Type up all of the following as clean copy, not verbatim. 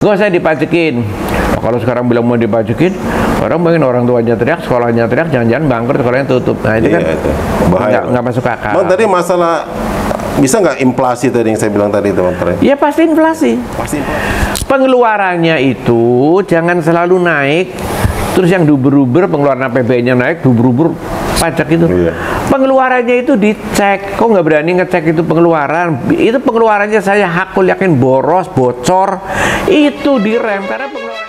nggak usah dipajekin. Nah, kalau sekarang bilang mau dipajekin, orang mungkin orang tuanya teriak, sekolahnya teriak, jangan-jangan bangkrut, sekolahnya tutup. Nah itu kan nggak masuk akal. Bang, tadi masalah bisa nggak inflasi tadi yang saya bilang tadi, teman-teman? Ya pasti inflasi. Pasti inflasi. Pengeluarannya itu jangan selalu naik, terus yang duber-duber pengeluaran APBN-nya naik, duber-duber pajak itu. Iya. Pengeluarannya itu dicek. Kok nggak berani ngecek itu pengeluaran? Itu pengeluarannya saya hakul yakin boros, bocor. Itu direm karena pengeluaran.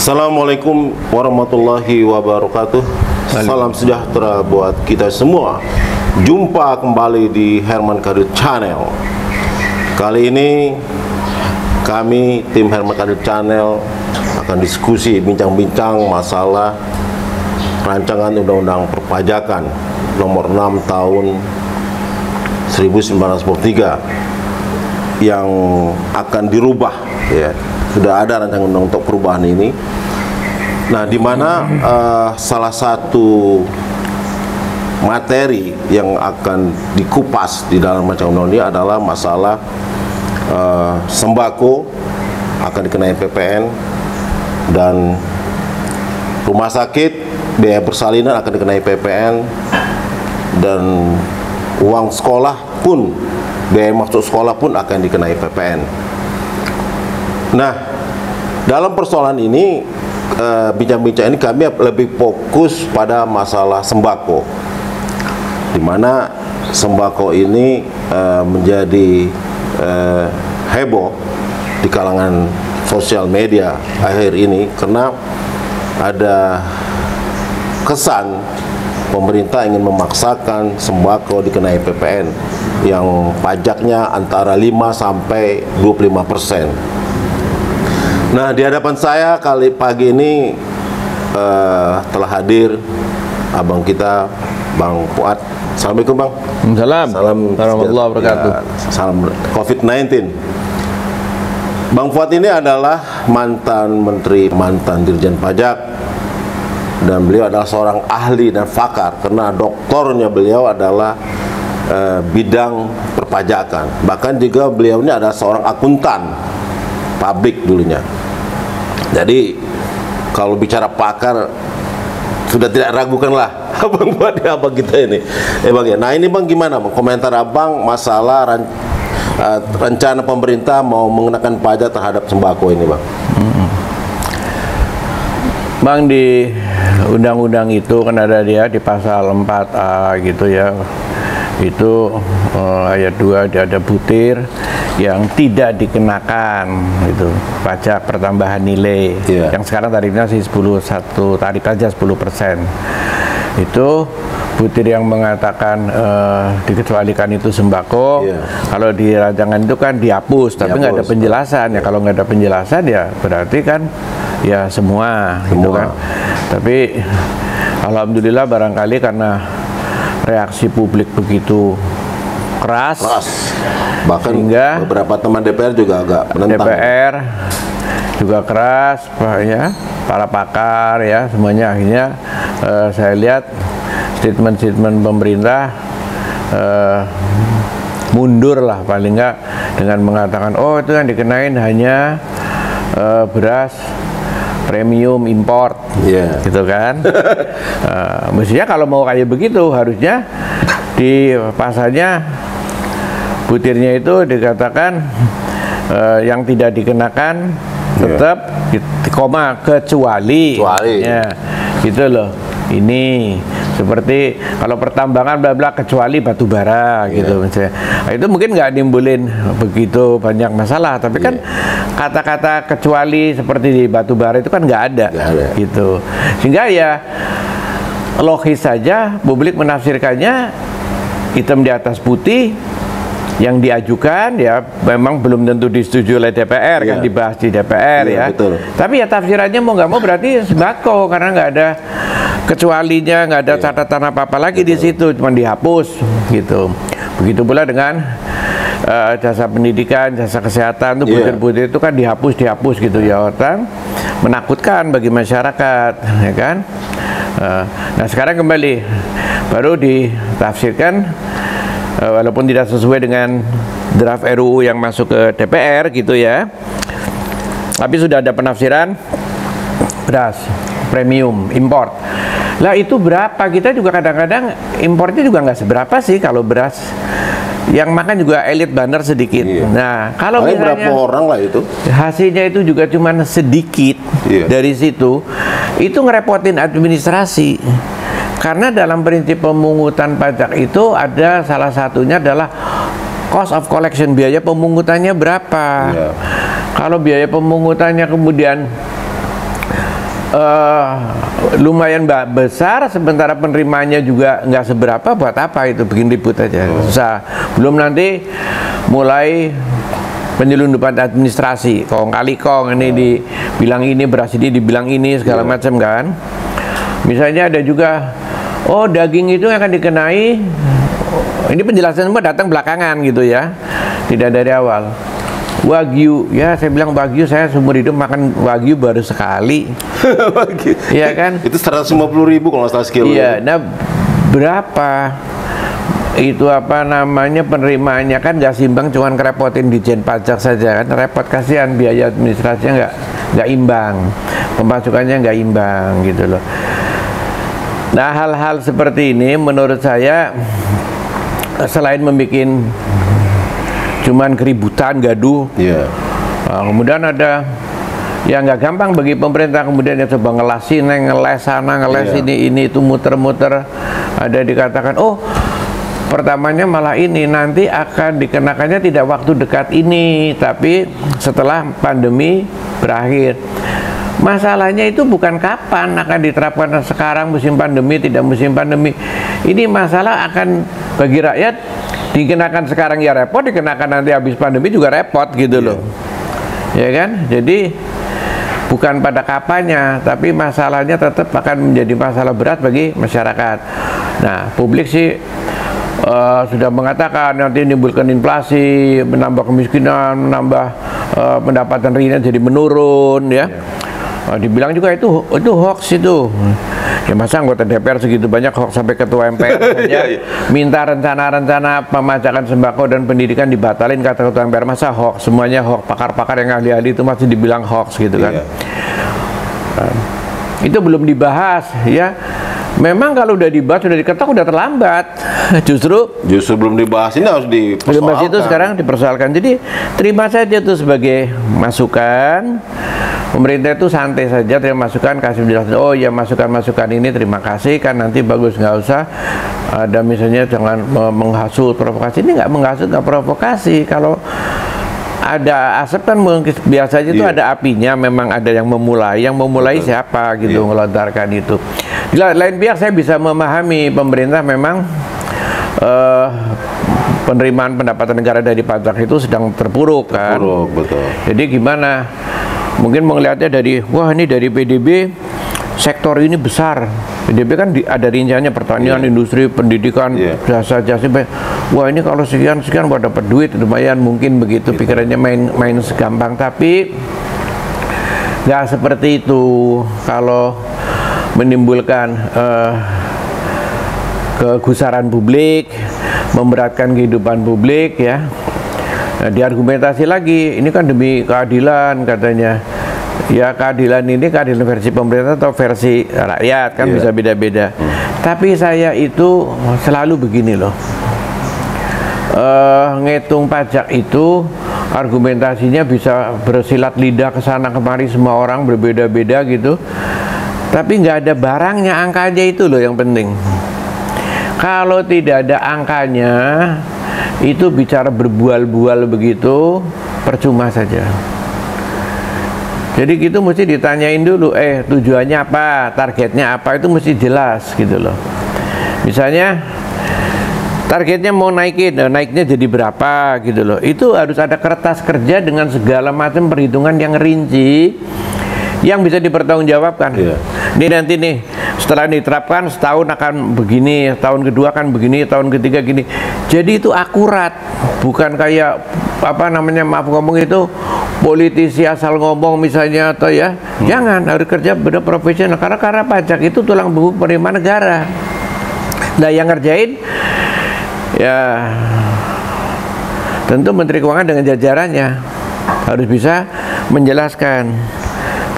Assalamualaikum warahmatullahi wabarakatuh. Salam sejahtera buat kita semua. Jumpa kembali di Herman Kadut Channel. Kali ini kami tim Herman Kadut Channel akan diskusi, bincang-bincang masalah rancangan undang-undang perpajakan nomor 6 tahun 1993 yang akan dirubah, ya. Sudah ada rancangan undang untuk perubahan ini. Nah, di mana salah satu materi yang akan dikupas di dalam rancangan undang ini adalah masalah sembako akan dikenai PPN, dan rumah sakit biaya persalinan akan dikenai PPN, dan uang sekolah pun, biaya masuk sekolah pun akan dikenai PPN. Nah, dalam persoalan ini, bincang-bincang ini kami lebih fokus pada masalah sembako, di mana sembako ini menjadi heboh di kalangan sosial media akhir ini karena ada kesan pemerintah ingin memaksakan sembako dikenai PPN yang pajaknya antara 5 sampai 25%. Nah, di hadapan saya kali pagi ini telah hadir abang kita, Bang Fuad. Assalamualaikum, Bang. Salam. Salam warahmatullahi wabarakatuh. Ya, salam COVID-19. Bang Fuad ini adalah mantan menteri, mantan dirjen pajak, dan beliau adalah seorang ahli dan pakar karena doktornya beliau adalah bidang perpajakan. Bahkan juga beliau ini adalah seorang akuntan pabrik dulunya. Jadi kalau bicara pakar sudah tidak ragukan lah abang buat abang kita ini. Bang ya. Nah ini Bang, gimana Bang komentar abang masalah rencana pemerintah mau mengenakan pajak terhadap sembako ini, Bang? Bang, di undang-undang itu kan ada dia di pasal 4A gitu ya. Itu ayat 2 ada butir yang tidak dikenakan itu pajak pertambahan nilai, yang sekarang tarifnya sih 1 tarif aja 10%. Itu butir yang mengatakan dikecualikan itu sembako. Kalau di rancangan itu kan dihapus, tapi nggak ada penjelasan. Ya kalau nggak ada penjelasan ya berarti kan ya semua. Gitu kan. Tapi alhamdulillah barangkali karena reaksi publik begitu keras. Bahkan sehingga beberapa teman DPR juga agak menentang. DPR juga keras, ya, para pakar ya semuanya akhirnya saya lihat statement-statement pemerintah mundur lah paling nggak dengan mengatakan oh itu yang dikenain hanya beras premium import, gitu kan. Mestinya kalau mau kayak begitu harusnya di pasalnya butirnya itu dikatakan yang tidak dikenakan tetap koma kecuali, ya, gitu loh. Ini seperti kalau pertambangan bla bla kecuali batu bara gitu misalnya. Nah, itu mungkin nggak nimbulin begitu banyak masalah, tapi kan kata-kata kecuali seperti di batu bara itu kan nggak ada, gitu. Sehingga ya logis saja publik menafsirkannya hitam di atas putih. Yang diajukan ya memang belum tentu disetujui oleh DPR, kan dibahas di DPR, ya. Betul. Tapi ya tafsirannya mau nggak mau berarti sembako karena nggak ada kecualinya, nggak ada catatan apa-apa lagi di situ, cuma dihapus gitu. Begitu pula dengan jasa pendidikan, jasa kesehatan itu butir-butir itu kan dihapus gitu ya, orang menakutkan bagi masyarakat, ya kan? Nah sekarang kembali baru ditafsirkan, walaupun tidak sesuai dengan draft RUU yang masuk ke DPR gitu ya, tapi sudah ada penafsiran beras premium import. Lah itu berapa? Kita juga kadang-kadang importnya juga nggak seberapa sih kalau beras. Yang makan juga elit banner sedikit. Nah, kalau misalnya berapa orang lah itu, hasilnya itu juga cuma sedikit dari situ, itu ngerepotin administrasi. Karena dalam prinsip pemungutan pajak itu ada salah satunya adalah cost of collection, biaya pemungutannya berapa. Kalau biaya pemungutannya kemudian lumayan besar, sementara penerimanya juga nggak seberapa, buat apa itu bikin ribut aja, susah. Belum nanti mulai penyelundupan administrasi, kong kali kong, ini dibilang ini, beras ini dibilang ini, segala macam kan. Misalnya ada juga, oh daging itu akan dikenai, ini penjelasan semua datang belakangan gitu ya, tidak dari awal. Wagyu, ya saya bilang Wagyu, saya seumur hidup makan Wagyu baru sekali. Iya kan? Itu 150.000 kalau nggak salah sekilo. Iya, nah berapa itu apa namanya penerimaannya kan nggak simbang, cuman kerepotin Dijen Pajak saja kan, repot, kasihan, biaya administrasinya nggak imbang, pemasukannya nggak imbang gitu loh. Nah hal-hal seperti ini menurut saya selain membuat cuman keributan, gaduh, nah, kemudian ada yang nggak gampang bagi pemerintah, kemudian dia coba ngelas sini, ngeles sana, ngeles ini itu muter-muter. Ada dikatakan, oh pertamanya malah ini, nanti akan dikenakannya tidak waktu dekat ini, tapi setelah pandemi berakhir. Masalahnya itu bukan kapan akan diterapkan, sekarang musim pandemi, tidak musim pandemi. Ini masalah akan bagi rakyat, dikenakan sekarang ya repot, dikenakan nanti habis pandemi juga repot gitu loh. Ya kan? Jadi bukan pada kapannya, tapi masalahnya tetap akan menjadi masalah berat bagi masyarakat. Nah, publik sih sudah mengatakan nanti menimbulkan inflasi, menambah kemiskinan, menambah pendapatan rakyat jadi menurun ya. Dibilang juga itu hoax itu. Ya masa anggota DPR segitu banyak hoax, sampai ketua MPR saja minta rencana-rencana pemajakan sembako dan pendidikan dibatalin, kata ketua MPR. Masa hoax, semuanya hoax, pakar-pakar yang ahli-ahli itu masih dibilang hoax gitu kan. Itu belum dibahas ya. Memang kalau udah dibahas, sudah diketok, udah terlambat. Justru belum dibahas, ini harus dipersoalkan. Belum dibahas itu sekarang dipersoalkan. Jadi terima saja itu sebagai masukan. Pemerintah itu santai saja terima masukan, kasih penjelasan. Oh ya, masukan-masukan ini terima kasih kan, nanti bagus, nggak usah ada misalnya jangan menghasut, provokasi. Ini nggak menghasut, nggak provokasi. Kalau ada asap kan biasanya itu ada apinya, memang ada yang memulai siapa gitu melontarkan itu. Di lain pihak saya bisa memahami pemerintah memang penerimaan pendapatan negara dari pajak itu sedang terpuruk kan. Betul. Jadi gimana? Mungkin melihatnya dari, wah ini dari PDB sektor ini besar. PDB kan ada rinciannya, pertanian, industri, pendidikan, jasa-jasa. Wah ini kalau sekian buat dapat duit lumayan, mungkin begitu pikirannya, main segampang. Tapi nggak seperti itu. Kalau menimbulkan kegusaran publik, memberatkan kehidupan publik ya. Nah, diargumentasi lagi, ini kan demi keadilan katanya. Ya keadilan ini keadilan versi pemerintah atau versi rakyat kan bisa beda-beda. Tapi saya itu selalu begini loh, ngitung pajak itu argumentasinya bisa bersilat lidah ke sana kemari, semua orang berbeda-beda gitu. Tapi nggak ada barangnya, angkanya itu loh yang penting. Kalau tidak ada angkanya, itu bicara berbual-bual begitu percuma saja. Jadi gitu mesti ditanyain dulu, tujuannya apa, targetnya apa, itu mesti jelas gitu loh. Misalnya targetnya mau naiknya jadi berapa gitu loh. Itu harus ada kertas kerja dengan segala macam perhitungan yang rinci, yang bisa dipertanggungjawabkan. Ini nanti nih setelah diterapkan setahun akan begini, tahun kedua akan begini, tahun ketiga gini. Jadi itu akurat, bukan kayak apa namanya, maaf ngomong itu politisi asal ngomong misalnya, atau ya jangan, harus kerja benar profesional, karena pajak itu tulang punggung penerimaan negara. Nah, yang ngerjain ya tentu Menteri Keuangan dengan jajarannya harus bisa menjelaskan.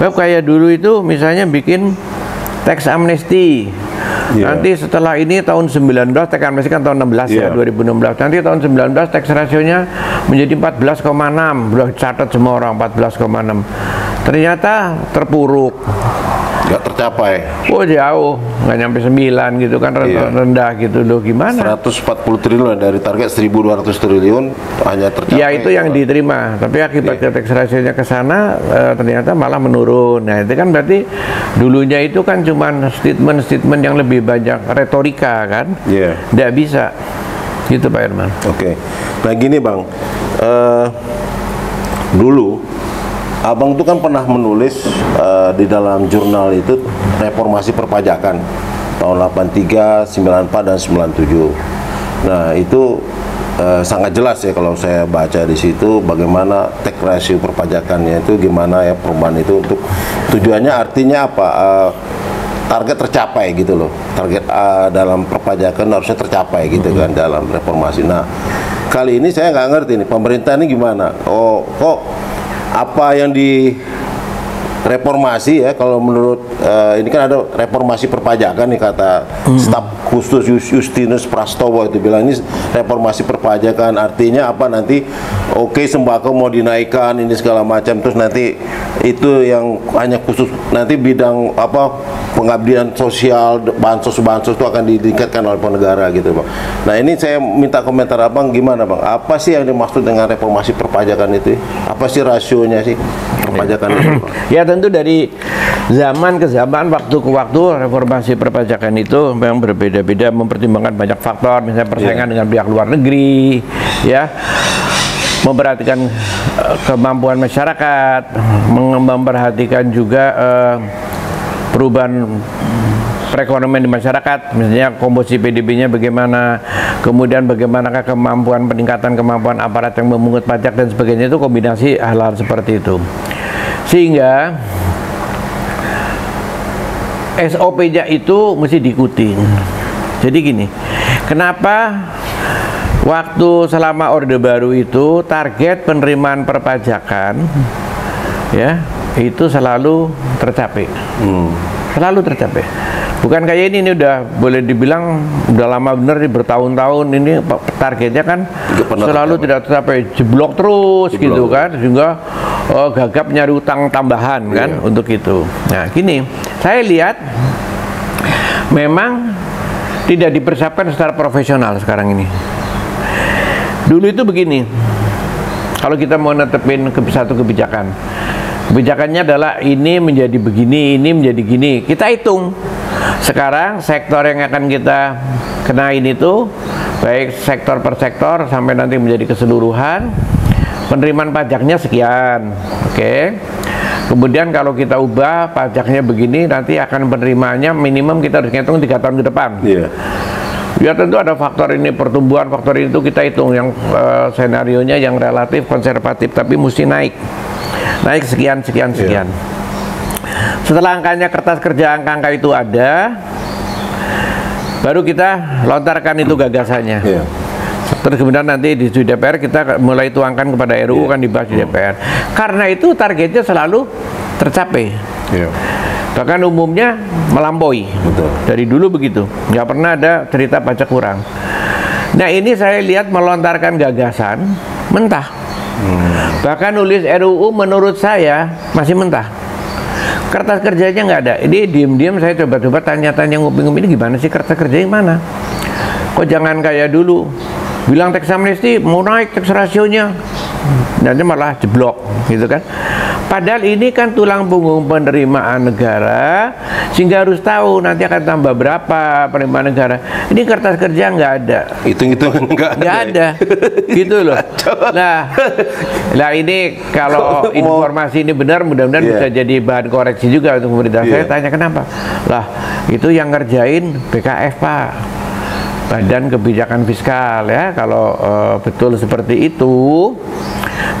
Kayak dulu itu misalnya bikin tax amnesty. Nanti setelah ini tahun 19, tax amnesty kan tahun 16 ya, 2016. Nanti tahun 19 tax rasionya menjadi 14,6. Udah catat semua orang 14,6. Ternyata terpuruk. Nggak tercapai. Oh jauh, nggak nyampe 9 gitu kan, rendah gitu loh. Gimana? 140 triliun dari target 1.200 triliun hanya tercapai. Ya itu yang diterima, tapi akibat tax rasionya ke sana ternyata malah menurun. Nah itu kan berarti dulunya itu kan cuman statement-statement yang lebih banyak retorika kan? Nggak bisa, gitu Pak Herman. Oke, nah gini Bang, dulu Abang itu kan pernah menulis di dalam jurnal itu reformasi perpajakan tahun 83, 94 dan 97. Nah, itu sangat jelas ya kalau saya baca di situ bagaimana tax ratio perpajakannya itu gimana ya, perubahan itu untuk tujuannya, artinya apa? Target tercapai gitu loh. Target dalam perpajakan harusnya tercapai gitu kan dalam reformasi. Nah, kali ini saya nggak ngerti nih pemerintah ini gimana. Oh, kok apa yang di reformasi ya, kalau menurut ini kan ada reformasi perpajakan nih, kata staf khusus Justinus Prastowo itu bilang ini reformasi perpajakan, artinya apa nanti sembako mau dinaikkan ini segala macam, terus nanti itu yang hanya khusus nanti bidang apa pengabdian sosial, bansos itu akan ditingkatkan oleh negara gitu Bang. Nah ini saya minta komentar Abang gimana Bang, apa sih yang dimaksud dengan reformasi perpajakan itu, apa sih rasionya sih perpajakan itu Bang? Ya tentu dari zaman ke zaman, waktu ke waktu, reformasi perpajakan itu memang berbeda-beda, mempertimbangkan banyak faktor, misalnya persaingan dengan pihak luar negeri, ya, memperhatikan kemampuan masyarakat, memperhatikan juga perubahan perekonomian di masyarakat, misalnya komposisi PDB-nya bagaimana, kemudian bagaimanakah peningkatan kemampuan aparat yang memungut pajak dan sebagainya, itu kombinasi hal-hal seperti itu. Sehingga SOP-nya itu mesti diikuti. Jadi gini, kenapa waktu selama Orde Baru itu target penerimaan perpajakan ya itu selalu tercapai, selalu tercapai. Bukan kayak ini udah boleh dibilang udah lama bener nih, bertahun-tahun ini targetnya kan selalu tidak tercapai, jeblok terus gitu kan, sehingga gagap nyari utang tambahan kan untuk itu. Nah gini, saya lihat memang tidak dipersiapkan secara profesional sekarang ini. Dulu itu begini, kalau kita mau netepin satu kebijakan, kebijakannya adalah ini menjadi begini, ini menjadi gini, kita hitung. Sekarang sektor yang akan kita kenain itu baik sektor per sektor sampai nanti menjadi keseluruhan, penerimaan pajaknya sekian, oke. Kemudian kalau kita ubah pajaknya begini, nanti akan penerimaannya minimum kita harus hitung 3 tahun ke depan. Ya tentu ada faktor ini pertumbuhan, faktor itu kita hitung yang senarionya yang relatif konservatif, tapi mesti naik sekian. Setelah angkanya, kertas kerja angka itu ada, baru kita lontarkan itu gagasannya. Terus kemudian nanti di DPR kita mulai tuangkan kepada RUU, kan dibahas di DPR. Karena itu targetnya selalu tercapai. Bahkan umumnya melampaui. Dari dulu begitu, nggak pernah ada cerita pajak kurang. Nah ini saya lihat melontarkan gagasan mentah. Bahkan nulis RUU menurut saya masih mentah. Kertas kerjanya nggak ada. Ini diem-diem saya coba-coba tanya-tanya nguping-nguping, ini gimana sih kertas kerjanya mana? Kok jangan kayak dulu bilang tax amnesty mau naik tax rasionya, nanti malah jeblok gitu kan. Padahal ini kan tulang punggung penerimaan negara, sehingga harus tahu nanti akan tambah berapa penerimaan negara. Ini kertas kerja nggak ada. Hitung-hitungan nggak ada. Gitu loh. Nah ini kalau informasi ini benar, mudah-mudahan bisa jadi bahan koreksi juga untuk pemerintah. Saya tanya kenapa? Lah itu yang ngerjain BKF Pak, Badan Kebijakan Fiskal ya. Kalau betul seperti itu,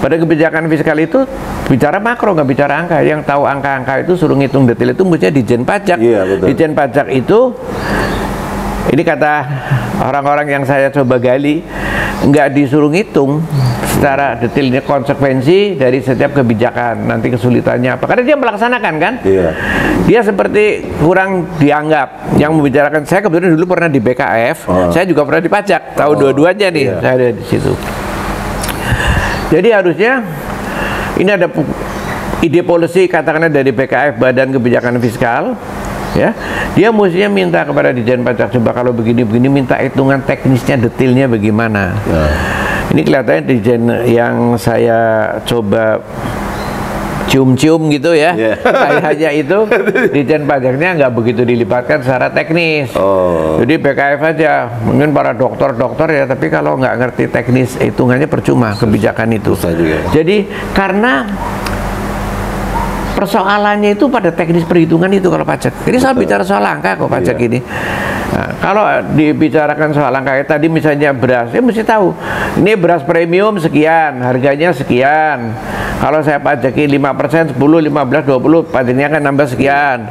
pada kebijakan fiskal itu bicara makro, nggak bicara angka. Yang tahu angka-angka itu suruh ngitung detail itu mestinya Ditjen Pajak. Ditjen Pajak itu, ini kata orang-orang yang saya coba gali, nggak disuruh ngitung secara detailnya konsekuensi dari setiap kebijakan, nanti kesulitannya apa, karena dia melaksanakan kan. Dia seperti kurang dianggap. Yang membicarakan, saya kebetulan dulu pernah di BKF, saya juga pernah di pajak, tahu dua-duanya nih. Saya ada di situ. Jadi harusnya ini ada ide policy katakanlah dari BKF, Badan Kebijakan Fiskal, ya, dia mestinya minta kepada Ditjen Pajak, coba kalau begini-begini minta hitungan teknisnya, detailnya bagaimana. Ini kelihatannya Ditjen yang saya coba cium-cium gitu ya, kayaknya itu Ditjen Pajaknya nggak begitu dilibatkan secara teknis. Jadi BKF aja, mungkin para dokter-dokter ya, tapi kalau nggak ngerti teknis hitungannya percuma kebijakan itu. Jadi karena persoalannya itu pada teknis perhitungan itu kalau pajak. Jadi saya bicara soal angka kok pajak ini. Nah, kalau dibicarakan soal angka tadi misalnya beras, saya mesti tahu ini beras premium sekian, harganya sekian. Kalau saya pajaki 5%, 10, 15, 20, pajaknya akan nambah sekian.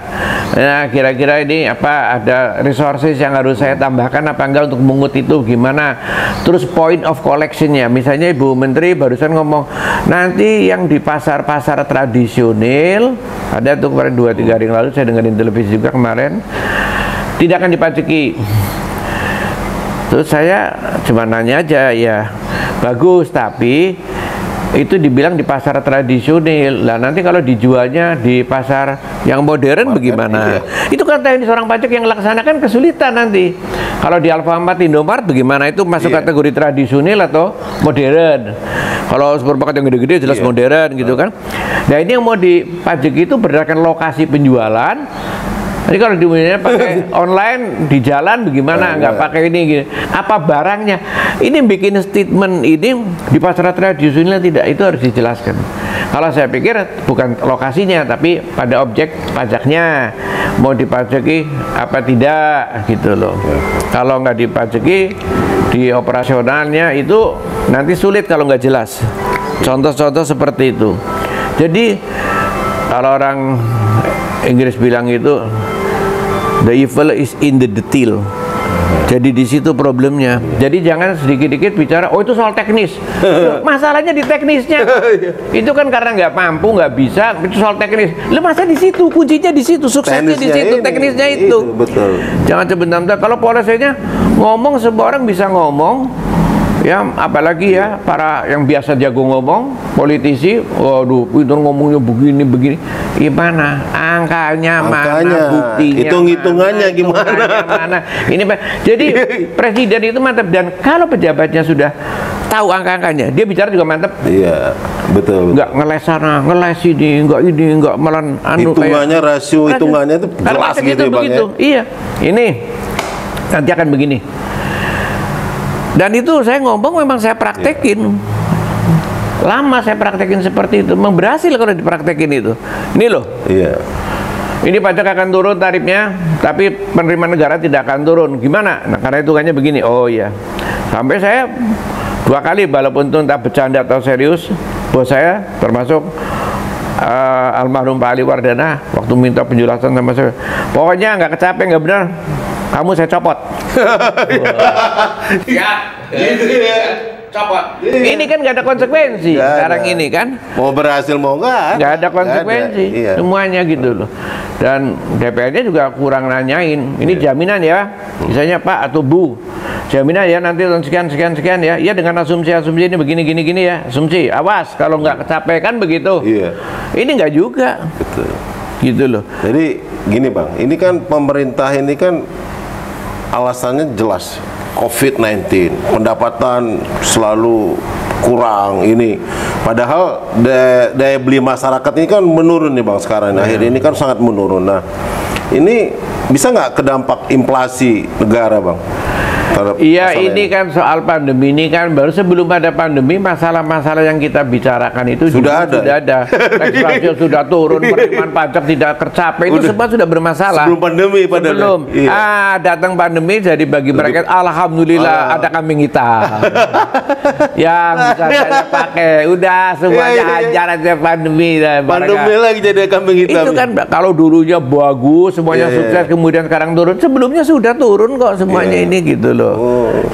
Nah, kira-kira ini apa, ada resources yang harus saya tambahkan apa enggak untuk mengut itu gimana? Terus point of collectionnya, misalnya Ibu Menteri barusan ngomong nanti yang di pasar-pasar tradisional, ada tuh kemarin 2-3 hari yang lalu saya dengerin televisi juga kemarin, tidak akan dipajaki. Terus saya cuma nanya aja, ya bagus, tapi itu dibilang di pasar tradisional. Lah nanti kalau dijualnya di pasar yang modern bagaimana? Itu kan teknis orang pajak yang laksanakan kesulitan nanti. Kalau di Alfamart, Indomart bagaimana, itu masuk kategori tradisional atau modern? Kalau supermarket yang gede-gede jelas modern gitu kan. Nah ini yang mau dipajak itu berdasarkan lokasi penjualan. Jadi kalau dimulainya pakai online di jalan bagaimana, nggak pakai ini gitu. Apa barangnya? Ini bikin statement ini di pasar tradisional tidak, itu harus dijelaskan. Kalau saya pikir bukan lokasinya tapi pada objek pajaknya, mau dipajaki apa tidak gitu loh. Kalau nggak dipajaki di operasionalnya itu nanti sulit kalau nggak jelas. Contoh-contoh seperti itu. Jadi kalau orang Inggris bilang itu the evil is in the detail. Jadi di situ problemnya. Jadi jangan sedikit-dikit bicara, oh itu soal teknis. Masalahnya di teknisnya. Itu kan karena nggak mampu, nggak bisa. Itu soal teknis. Lu masa di situ, kuncinya di situ, suksesnya di situ, teknisnya itu. Betul. Jangan sebentar-bentar. Kalau polisinya ngomong, semua orang bisa ngomong. Ya, apalagi ya para yang biasa jago ngomong, politisi, waduh, itu ngomongnya begini-begini. Gimana? Angkanya mana? Buktinya? Hitung-hitungannya gimana? Ini jadi presiden itu mantap, dan kalau pejabatnya sudah tahu angka-angkanya, dia bicara juga mantap. Iya, betul. Nggak ngeles sana, ngeles ini, nggak malah hitungannya, rasio hitungannya itu jelas gitu, Bang ya. Iya, ini nanti akan begini. Dan itu saya ngomong memang saya praktekin. Lama saya praktekin seperti itu. Memang berhasil kalau dipraktekin itu. Ini loh. Iya. Ini pajak akan turun tarifnya, tapi penerimaan negara tidak akan turun. Gimana? Nah, karena hitungannya begini. Oh iya. Sampai saya 2 kali, walaupun itu entah bercanda atau serius, bos saya termasuk almarhum Pak Ali Wardana waktu minta penjelasan sama saya. Pokoknya nggak kecape, nggak benar, kamu saya copot. Ya, copot. Ini kan nggak ada konsekuensi sekarang ini kan. Mau berhasil mau nggak ada konsekuensi, semuanya gitu loh. Dan DPR-nya juga kurang nanyain. Ini jaminan ya, misalnya Pak atau Bu, jaminan ya nanti sekian ya. Iya dengan asumsi ini begini ya. Asumsi, awas kalau nggak kecapai kan begitu. Ini nggak juga. Betul. Gitu loh. Jadi gini Bang, ini kan pemerintah ini kan alasannya jelas, COVID-19, pendapatan selalu kurang ini. Padahal daya beli masyarakat ini kan menurun nih Bang sekarang. Akhir ini kan sangat menurun. Nah, ini bisa nggak kedampak inflasi negara Bang? Iya, ini kan soal pandemi ini kan baru sebelum ada pandemi masalah-masalah yang kita bicarakan itu sudah ada. Tax ratio sudah turun, penerimaan pajak tidak tercapai, itu semua sudah bermasalah. Sebelum pandemi padahal. Sebelum. Datang pandemi jadi bagi mereka alhamdulillah ada kambing hitam. Yang bisa saya pakai. Udah semuanya hajar aja pandemi. Pandemi lagi jadi kambing hitam. Itu kan kalau dulunya bagus, semuanya sukses, kemudian sekarang turun. Sebelumnya sudah turun kok semuanya ini gitu loh.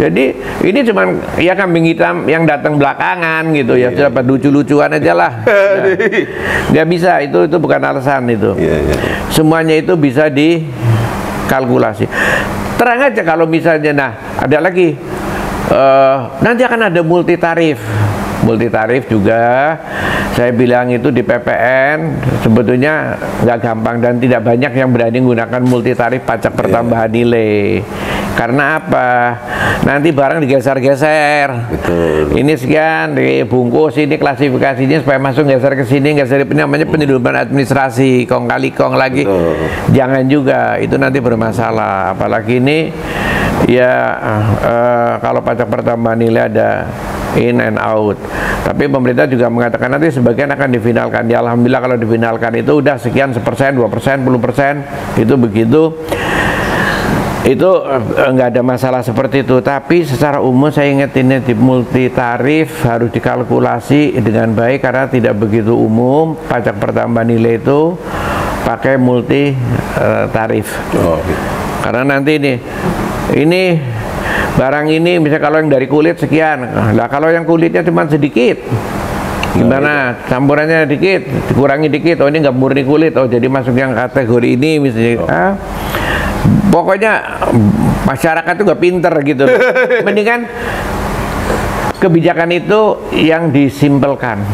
Jadi ini cuman ya kambing hitam yang datang belakangan gitu ya, dapat lucu-lucuan aja lah. Dia bisa, itu bukan alasan itu. Semuanya itu bisa dikalkulasi. Terang aja kalau misalnya, nah ada lagi nanti akan ada multi tarif juga. Saya bilang itu di PPN sebetulnya nggak gampang dan tidak banyak yang berani menggunakan multi tarif pajak pertambahan nilai. Karena apa? Nanti barang digeser-geser. Ini sekian dibungkus, ini klasifikasinya supaya masuk geser ke sini, geser ini namanya penyeludupan administrasi, kong kali kong lagi. Jangan juga, itu nanti bermasalah. Apalagi ini ya kalau pajak pertambahan nilai ada in and out. Tapi pemerintah juga mengatakan nanti sebagian akan difinalkan. Ya alhamdulillah kalau difinalkan itu udah sekian 1%, 2%, 10%, itu begitu. Itu nggak ada masalah seperti itu. Tapi secara umum saya ingetinnya di multi tarif harus dikalkulasi dengan baik karena tidak begitu umum pajak pertambahan nilai itu pakai multi tarif. Karena nanti ini barang ini misalnya kalau yang dari kulit sekian, lah kalau yang kulitnya cuma sedikit gimana, campurannya dikit, dikurangi dikit, oh ini nggak murni kulit, oh jadi masuk yang kategori ini misalnya. Pokoknya masyarakat itu nggak pinter gitu. Mendingan kebijakan itu yang disimpelkan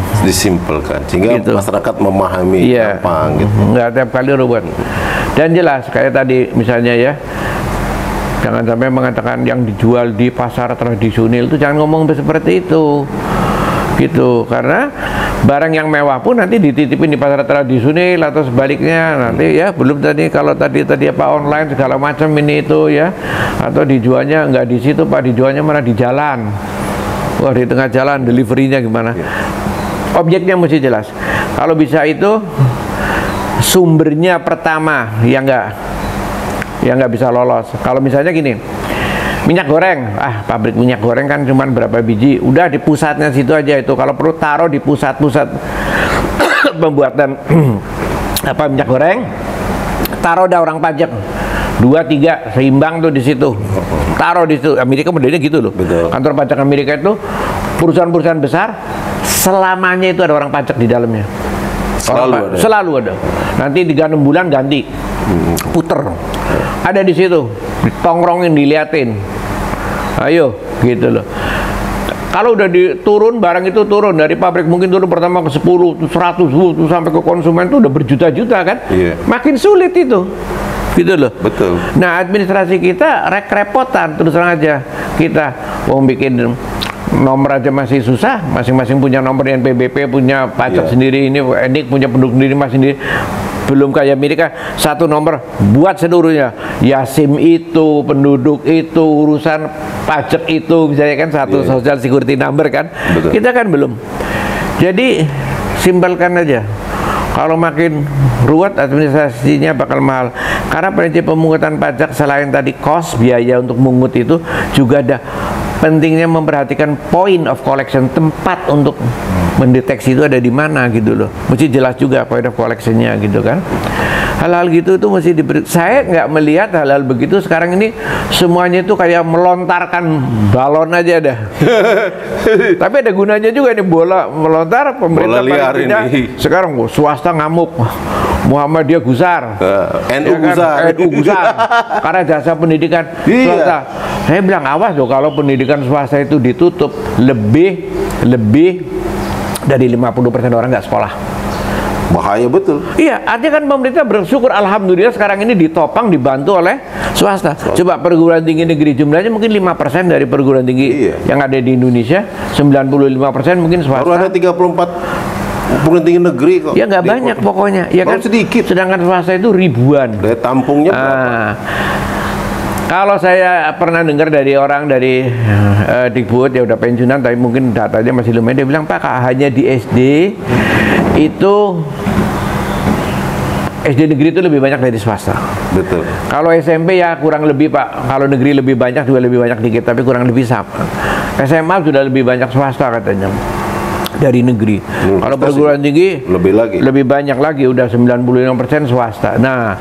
sehingga gitu. Masyarakat memahami gampang gitu. Nggak tiap kali ribet. Dan jelas kayak tadi misalnya ya, jangan sampai mengatakan yang dijual di pasar tradisional itu jangan ngomong seperti itu gitu, karena barang yang mewah pun nanti dititipin di pasar tradisional atau sebaliknya nanti ya, belum tadi kalau tadi apa online segala macam ini itu ya, atau dijualnya nggak di situ Pak, dijualnya malah di jalan, wah di tengah jalan deliverynya gimana. Objeknya mesti jelas. Kalau bisa itu sumbernya pertama yang nggak bisa lolos. Kalau misalnya gini, minyak goreng, pabrik minyak goreng kan cuman berapa biji, udah di pusatnya situ aja itu. Kalau perlu taruh di pusat-pusat pembuatan minyak goreng, taruh dah orang pajak 2-3 seimbang tuh di situ, taruh di situ. Amerika modelnya gitu loh. Betul. Kantor pajak Amerika itu perusahaan-perusahaan besar selamanya itu ada orang pajak di dalamnya. Selalu ada. Nanti 3-6 bulan ganti, puter. Ada di situ, ditongkrongin, diliatin. Ayo, gitu loh. Kalau udah turun, barang itu turun dari pabrik mungkin turun pertama ke 10, 100, sampai ke konsumen itu udah berjuta-juta kan? Makin sulit itu. Gitu loh. Betul. Nah, administrasi kita repotan terus terang aja. Kita mau bikin nomor aja masih susah, masing-masing punya nomor, NPWP punya pajak sendiri, ini NIK punya penduduk sendiri masing sendiri. Belum kayak Amerika, satu nomor buat seluruhnya. Ya SIM itu, penduduk itu, urusan pajak itu, misalnya kan satu social security number kan. Betul. Kita kan belum. Jadi simpelkan aja. Kalau makin ruwet administrasinya bakal mahal. Karena prinsip pemungutan pajak selain tadi cost, biaya untuk mengungut itu, juga ada pentingnya memperhatikan point of collection, tempat untuk mendeteksi itu ada di mana gitu loh. Mesti jelas juga point of collectionnya gitu kan. Hal-hal gitu itu mesti diberi. Saya nggak melihat hal-hal begitu sekarang ini, semuanya itu kayak melontarkan balon aja dah. Tapi ada gunanya juga nih, bola melontar, pemerintah liar tidak. Sekarang swasta ngamuk, Muhammadiyah gusar, NU gusar karena jasa pendidikan swasta. Saya bilang awas loh kalau pendidikan swasta itu ditutup, lebih dari 50% orang nggak sekolah. Bahaya betul. Iya, artinya kan pemerintah bersyukur alhamdulillah sekarang ini ditopang, dibantu oleh swasta. Coba perguruan tinggi negeri jumlahnya mungkin 5% dari perguruan tinggi yang ada di Indonesia, 95% mungkin swasta. Baru ada 34 perguruan tinggi negeri kok. Ya nggak banyak pokoknya. Ya kan sedikit. Sedangkan swasta itu ribuan. Daya tampungnya berapa? Kalau saya pernah dengar dari orang dari Dikbud, ya udah pensiunan tapi mungkin datanya masih lumayan, dia bilang, Pak, hanya di SD itu SD negeri itu lebih banyak dari swasta. Betul. Kalau SMP ya kurang lebih, Pak. Kalau negeri lebih banyak juga lebih banyak dikit, tapi kurang lebih sama. SMA sudah lebih banyak swasta katanya dari negeri. Kalau perguruan tinggi lebih banyak lagi, udah 95% swasta. Nah,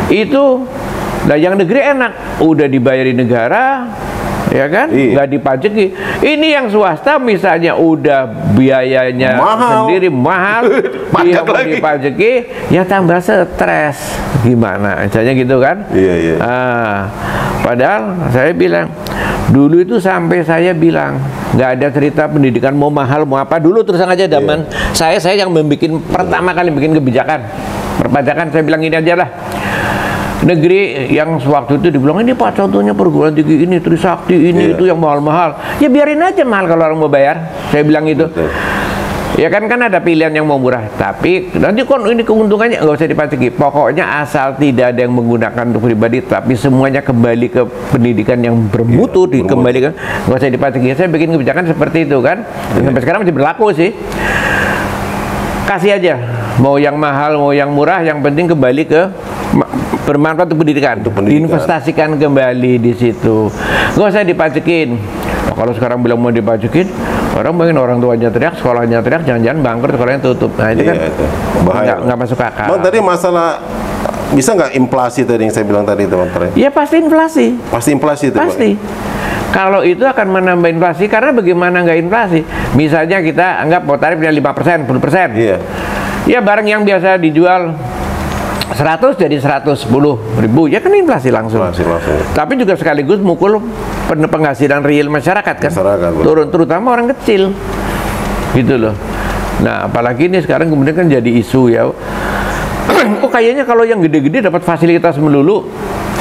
itu yang negeri enak, udah dibayari negara, ya kan, nggak dipajaki. Ini yang swasta misalnya udah biayanya sendiri mahal, dia mau dipajaki, ya tambah stres. Gimana? Misalnya gitu kan? Iya. Padahal saya bilang, dulu itu sampai saya bilang nggak ada cerita pendidikan mau mahal mau apa. Dulu terus aja zaman saya yang membuat pertama kali bikin kebijakan perpajakan, saya bilang ini aja lah. Negeri yang waktu itu dibilang ini Pak, contohnya perguruan tinggi ini Trisakti ini itu yang mahal-mahal, ya biarin aja mahal kalau orang mau bayar, saya bilang itu. Ya kan ada pilihan yang mau murah, tapi nanti ini keuntungannya nggak usah dipajaki. Pokoknya asal tidak ada yang menggunakan untuk pribadi, tapi semuanya kembali ke pendidikan yang bermutu, dikembalikan, nggak usah dipajaki. Saya bikin kebijakan seperti itu kan, sampai sekarang masih berlaku sih. Kasih aja, mau yang mahal mau yang murah, yang penting kembali ke bermanfaat untuk pendidikan. Diinvestasikan kembali di situ, nggak usah dipajekin. Nah, kalau sekarang bilang mau dipajekin, orang tuanya teriak, sekolahnya teriak, jangan-jangan bangkrut, sekolahnya tutup. Nah itu kan nggak masuk akal. Bang, tadi masalah bisa nggak inflasi tadi yang saya bilang tadi, teman-teman? Ya pasti inflasi. Pasti inflasi itu. Pasti. Bang. Kalau itu akan menambah inflasi, karena bagaimana nggak inflasi? Misalnya kita anggap bahwa tarifnya 5%, 10%. Iya. Ya barang yang biasa dijual 100 jadi 110.000, ya kan inflasi langsung. Tapi juga sekaligus mukul penghasilan real masyarakat kan. Turun, terutama orang kecil. Gitu loh. Nah, apalagi ini sekarang kemudian kan jadi isu ya. Oh, kayaknya kalau yang gede-gede dapat fasilitas melulu.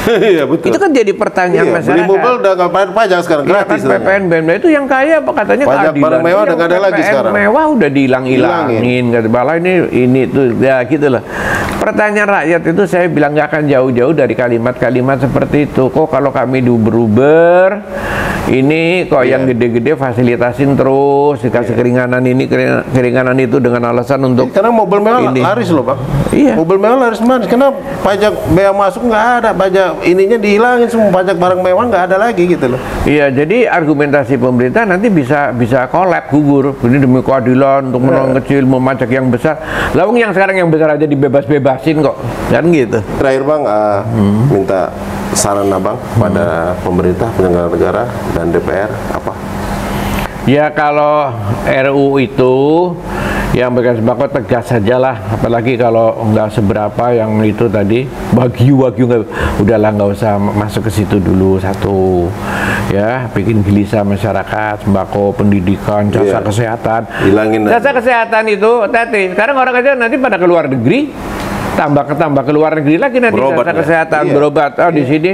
Iya betul. Itu kan jadi pertanyaan masyarakat. Beli mobil udah nggak bayar pajak sekarang, gratis. Kan PPN BMD itu yang kaya katanya pajak barang mewah udah nggak ada lagi sekarang. Mewah udah dihilang-hilangin, kata Bala ini tuh ya gitu loh. Pertanyaan rakyat itu saya bilang nggak akan jauh-jauh dari kalimat-kalimat seperti itu. Kok kalau kami diuber-uber, ini kok yang gede-gede fasilitasin terus, dikasih keringanan ini, keringanan itu dengan alasan untuk karena mobil mewah laris loh, Bang. Iya. Mobil mewah laris banget. Karena pajak bea masuk nggak ada, pajak ininya dihilangin semua, pajak barang mewah nggak ada lagi gitu loh. Iya, jadi argumentasi pemerintah nanti bisa kolab, gugur. Ini demi keadilan untuk menolong kecil, memajak yang besar. Lawang yang sekarang yang besar aja dibebas-bebasin kok, kan gitu. Terakhir Bang, minta saran Abang pada pemerintah, penyelenggara negara dan DPR apa? Ya kalau RU itu yang bekas bakal tegas sajalah, apalagi kalau nggak seberapa yang itu tadi wagyu udahlah, nggak usah masuk ke situ dulu. Satu ya, bikin gelisah masyarakat, sembako, pendidikan, jasa kesehatan, hilangin jasa kesehatan itu tadi. Sekarang orang aja nanti pada keluar negeri, tambah ke luar negeri lagi nanti jasa kesehatan, berobat. Di sini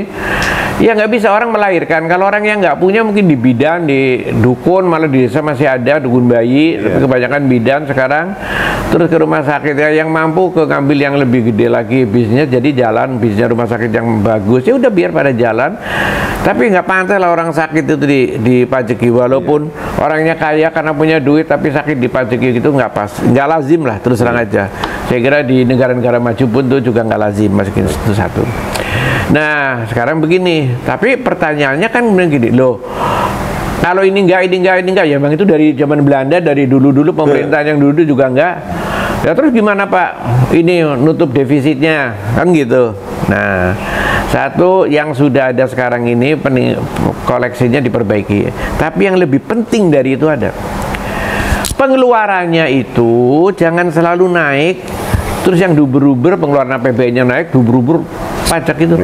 ya nggak bisa orang melahirkan. Kalau orang yang nggak punya mungkin di bidan, di dukun, malah di desa masih ada dukun bayi, tapi kebanyakan bidan sekarang. Terus ke rumah sakit ya, yang mampu ke ngambil yang lebih gede lagi bisnisnya, jadi jalan bisnisnya rumah sakit yang bagus, ya udah biar pada jalan. Tapi nggak pantas lah orang sakit itu dipajaki, walaupun orangnya kaya karena punya duit tapi sakit dipajaki gitu, nggak pas, nggak lazim lah, terus terang aja. Saya kira di negara-negara maju pun tuh juga nggak lazim, masukin itu satu. Nah, sekarang begini, tapi pertanyaannya kan begini, loh, kalau ini enggak, ya memang itu dari zaman Belanda, dari dulu-dulu pemerintahan yang dulu juga enggak. Ya terus gimana Pak, ini nutup defisitnya, kan gitu. Nah, satu yang sudah ada sekarang ini, koleksinya diperbaiki. Tapi yang lebih penting dari itu ada, pengeluarannya itu jangan selalu naik, terus yang duber-duber pengeluaran APBN-nya naik, duber-duber pajak itu.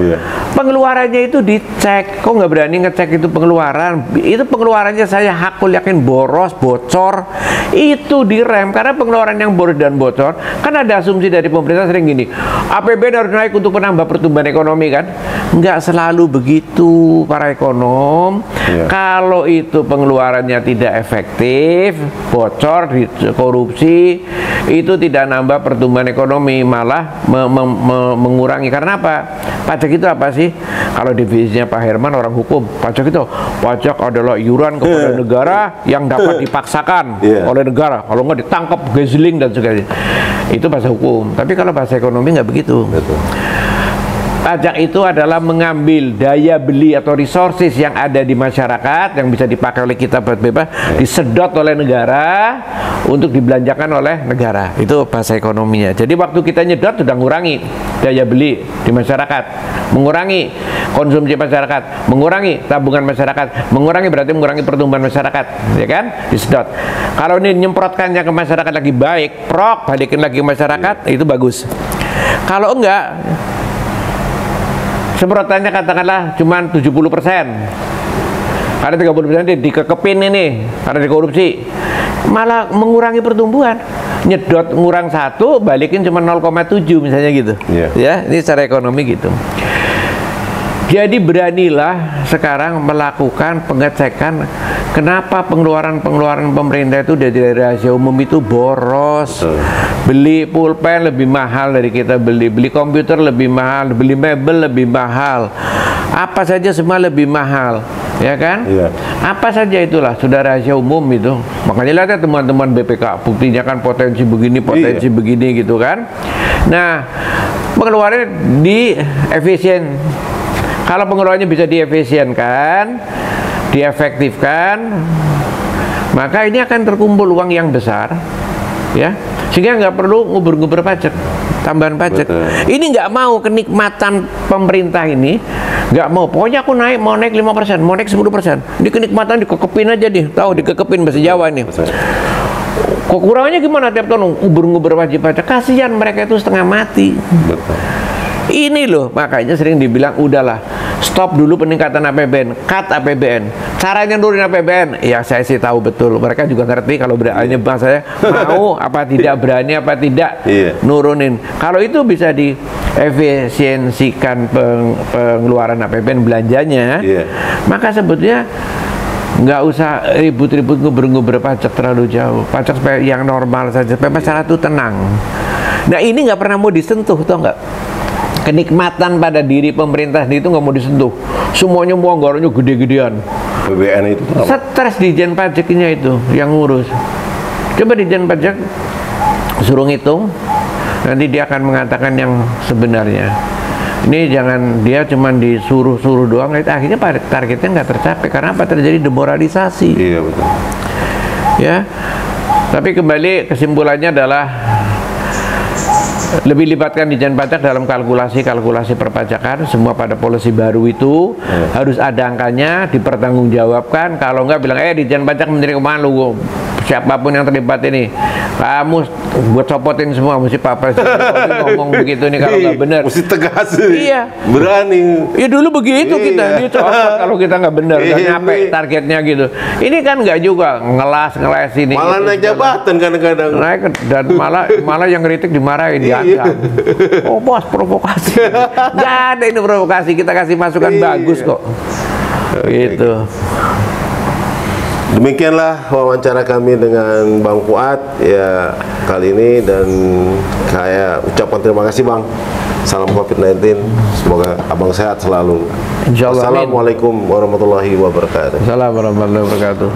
Pengeluarannya itu dicek. Kok nggak berani ngecek itu pengeluaran? Itu pengeluarannya saya hakul yakin boros, bocor. Itu direm karena pengeluaran yang boros dan bocor kan ada asumsi dari pemerintah sering gini. APBN harus naik untuk menambah pertumbuhan ekonomi kan? Nggak selalu begitu para ekonom. Kalau itu pengeluarannya tidak efektif, bocor, korupsi, itu tidak nambah pertumbuhan ekonomi, malah mengurangi. Karena apa? Pajak itu apa sih? Kalau definisinya Pak Herman orang hukum, pajak itu adalah iuran kepada negara yang dapat dipaksakan oleh negara. Kalau nggak ditangkap, gazeling dan sebagainya. Itu bahasa hukum. Tapi kalau bahasa ekonomi nggak begitu. Pajak itu adalah mengambil daya beli atau resources yang ada di masyarakat yang bisa dipakai oleh kita buat bebas, disedot oleh negara untuk dibelanjakan oleh negara. Itu bahasa ekonominya. Jadi waktu kita nyedot sudah mengurangi daya beli di masyarakat, mengurangi konsumsi masyarakat, mengurangi tabungan masyarakat, berarti mengurangi pertumbuhan masyarakat, ya kan? Disedot. Kalau ini nyemprotkannya ke masyarakat lagi baik, balikin lagi ke masyarakat, itu bagus. Kalau enggak, semprotannya katakanlah cuma 70%, ada 30% dikekepin ini karena dikorupsi, malah mengurangi pertumbuhan. Nyedot ngurang 1, balikin cuma 0,7 misalnya gitu. Ya, ini secara ekonomi gitu. Jadi beranilah sekarang melakukan pengecekan kenapa pengeluaran pemerintah itu dari rahasia umum itu boros. Beli pulpen lebih mahal dari kita beli komputer lebih mahal, beli mebel lebih mahal, apa saja semua lebih mahal, ya kan? Apa saja itulah sudah rahasia umum itu. Makanya lihat ya teman-teman BPK, buktinya kan potensi begini, potensi begini gitu kan. Nah, pengeluarannya di efisien. Kalau pengeluarannya bisa diefisienkan, diefektifkan, maka ini akan terkumpul uang yang besar, ya, sehingga nggak perlu ngubur-ngubur pajak, tambahan pajak. Ini nggak mau kenikmatan pemerintah ini, nggak mau. Pokoknya aku mau naik 5%, mau naik 10%. Ini kenikmatan dikekepin aja nih, tahu dikekepin bahasa Jawa nih. Kekurangannya gimana tiap tahun ngubur-ngubur wajib pajak? Kasihan mereka itu setengah mati. Ini loh, makanya sering dibilang udahlah, stop dulu peningkatan APBN, cut APBN. Caranya nurunin APBN, ya saya sih tahu betul. Mereka juga ngerti kalau berani saya mau apa tidak, berani apa tidak nurunin. Kalau itu bisa diefisiensikan pengeluaran APBN belanjanya, maka sebetulnya nggak usah ribut-ribut ngubur-ngubur pajak terlalu jauh. Pajak supaya yang normal saja, supaya masyarakat itu tenang. Nah ini nggak pernah mau disentuh, tau nggak? Kenikmatan pada diri pemerintah itu nggak mau disentuh. Semuanya mau anggarannya gede-gedean. PBN itu stres Dijen Pajaknya itu yang ngurus. Coba Dijen Pajak suruh ngitung, nanti dia akan mengatakan yang sebenarnya. Ini jangan dia cuma disuruh-suruh doang, akhirnya targetnya nggak tercapai. Karena apa? Terjadi demoralisasi. Iya betul. Ya, tapi kembali kesimpulannya adalah lebih libatkan Dijen Pajak dalam kalkulasi perpajakan. Semua pada polisi baru itu harus ada angkanya, dipertanggungjawabkan. Kalau enggak bilang, Dijen Pajak Menteri Keuangan lu, siapapun yang terlibat ini, kamu buat copotin semua. Mesti Pak Presiden ngomong begitu nih kalau nggak benar. Mesti tegas. Iya. Berani. Ya dulu begitu kita dicopot kalau kita nggak benar, nggak nyampe targetnya gitu. Ini kan nggak juga ngelas ini. Malah naik jabatan kadang-kadang. Naik dan malah yang kritik dimarahin ya. Oh bos, provokasi. Nggak ada ini provokasi, kita kasih masukan bagus kok. Gitu. Demikianlah wawancara kami dengan Bang Fuad ya kali ini, dan saya ucapkan terima kasih Bang. Salam COVID-19, semoga Abang sehat selalu. Insyaallah. Assalamualaikum warahmatullahi wabarakatuh. Assalamualaikum warahmatullahi wabarakatuh.